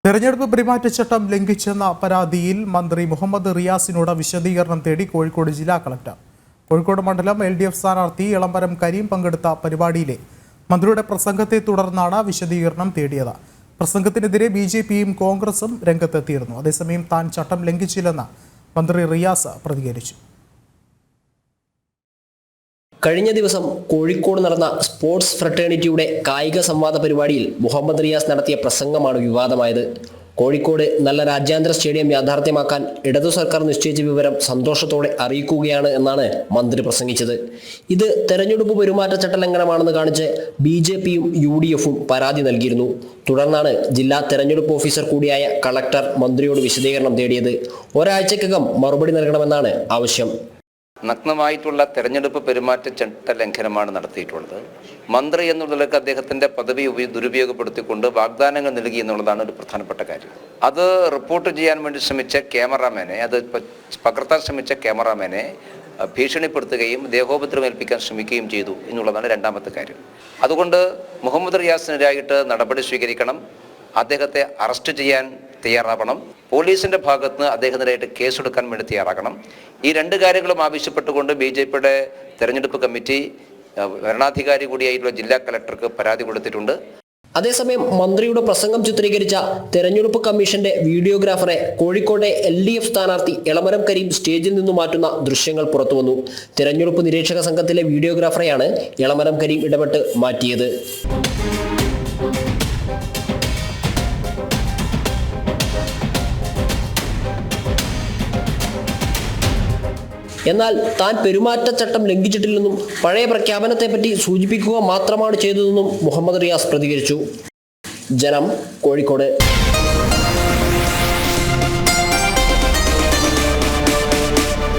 തെരഞ്ഞെടുപ്പ് പെരുമാറ്റച്ചട്ടം ലംഘിച്ചെന്ന പരാതിയിൽ മന്ത്രി മുഹമ്മദ് റിയാസിനോട് വിശദീകരണം തേടി കോഴിക്കോട് ജില്ലാ കളക്ടർ. കോഴിക്കോട് മണ്ഡലം LDF സ്ഥാനാർത്ഥി എളമരം കരീം പങ്കെടുത്ത പരിപാടിയിലെ മന്ത്രിയുടെ പ്രസംഗത്തെ തുടർന്നാണ് വിശദീകരണം തേടിയത്. പ്രസംഗത്തിനെതിരെ BJPയും കോൺഗ്രസും രംഗത്തെത്തിയിരുന്നു. അതേസമയം താൻ ചട്ടം ലംഘിച്ചില്ലെന്ന് മന്ത്രി റിയാസ് പ്രതികരിച്ചു. കഴിഞ്ഞ ദിവസം കോഴിക്കോട് നടന്ന സ്പോർട്സ് ഫ്രട്ടേണിറ്റിയുടെ കായിക സംവാദ പരിപാടിയിൽ മുഹമ്മദ് റിയാസ് നടത്തിയ പ്രസംഗമാണ് വിവാദമായത്. കോഴിക്കോട് നല്ല രാജ്യാന്തര സ്റ്റേഡിയം യാഥാർത്ഥ്യമാക്കാൻ ഇടതു സർക്കാർ നിശ്ചയിച്ച വിവരം സന്തോഷത്തോടെ അറിയിക്കുകയാണ് എന്നാണ് മന്ത്രി പ്രസംഗിച്ചത്. ഇത് തെരഞ്ഞെടുപ്പ് പെരുമാറ്റച്ചട്ട ലംഘനമാണെന്ന് കാണിച്ച് BJPയും UDFും പരാതി നൽകിയിരുന്നു. തുടർന്നാണ് ജില്ലാ തെരഞ്ഞെടുപ്പ് ഓഫീസർ കൂടിയായ കളക്ടർ മന്ത്രിയോട് വിശദീകരണം തേടിയത്. ഒരാഴ്ചക്കകം മറുപടി നൽകണമെന്നാണ് ആവശ്യം. നഗ്നമായിട്ടുള്ള തെരഞ്ഞെടുപ്പ് പെരുമാറ്റച്ചട്ട ലംഘനമാണ് നടത്തിയിട്ടുള്ളത്. മന്ത്രി എന്നുള്ളതിലേക്ക് അദ്ദേഹത്തിന്റെ പദവി ദുരുപയോഗപ്പെടുത്തിക്കൊണ്ട് വാഗ്ദാനങ്ങൾ നൽകി എന്നുള്ളതാണ് ഒരു പ്രധാനപ്പെട്ട കാര്യം. അത് റിപ്പോർട്ട് ചെയ്യാൻ വേണ്ടി ശ്രമിച്ച ക്യാമറാമാനെ, അത് പകർത്താൻ ശ്രമിച്ച ക്യാമറാമാനെ ഭീഷണിപ്പെടുത്തുകയും ദേഹോപദ്രവമേൽപ്പിക്കാൻ ശ്രമിക്കുകയും ചെയ്തു എന്നുള്ളതാണ് രണ്ടാമത്തെ കാര്യം. അതുകൊണ്ട് മുഹമ്മദ് റിയാസിനെതിരായിട്ട് നടപടി സ്വീകരിക്കണം, അദ്ദേഹത്തെ അറസ്റ്റ് ചെയ്യാൻ തയ്യാറാവണം, പോലീസിന്റെ ഭാഗത്ത് നിന്ന് അദ്ദേഹത്തിനായിട്ട് കേസെടുക്കാൻ വേണ്ടി തയ്യാറാക്കണം. ഈ രണ്ട് കാര്യങ്ങളും ആവശ്യപ്പെട്ടുകൊണ്ട് BJPയുടെ തെരഞ്ഞെടുപ്പ് കമ്മിറ്റി ഭരണാധികാരി കൂടിയായിട്ടുള്ള ജില്ലാ കളക്ടർക്ക് പരാതി കൊടുത്തിട്ടുണ്ട്. അതേസമയം മന്ത്രിയുടെ പ്രസംഗം ചിത്രീകരിച്ച തെരഞ്ഞെടുപ്പ് കമ്മീഷന്റെ വീഡിയോഗ്രാഫറെ കോഴിക്കോട്ടെ LDF സ്ഥാനാർത്ഥി എളമരം കരീം സ്റ്റേജിൽ നിന്നും മാറ്റുന്ന ദൃശ്യങ്ങൾ പുറത്തുവന്നു. തെരഞ്ഞെടുപ്പ് നിരീക്ഷക സംഘത്തിലെ വീഡിയോഗ്രാഫറെയാണ് എളമരം കരീം ഇടപെട്ട് മാറ്റിയത്. എന്നാൽ താൻ പെരുമാറ്റച്ചട്ടം ലംഘിച്ചിട്ടില്ലെന്നും പഴയ പ്രഖ്യാപനത്തെപ്പറ്റി സൂചിപ്പിക്കുക മാത്രമാണ് ചെയ്തതെന്നും മുഹമ്മദ് റിയാസ് പ്രതികരിച്ചു. ജനം, കോഴിക്കോട്.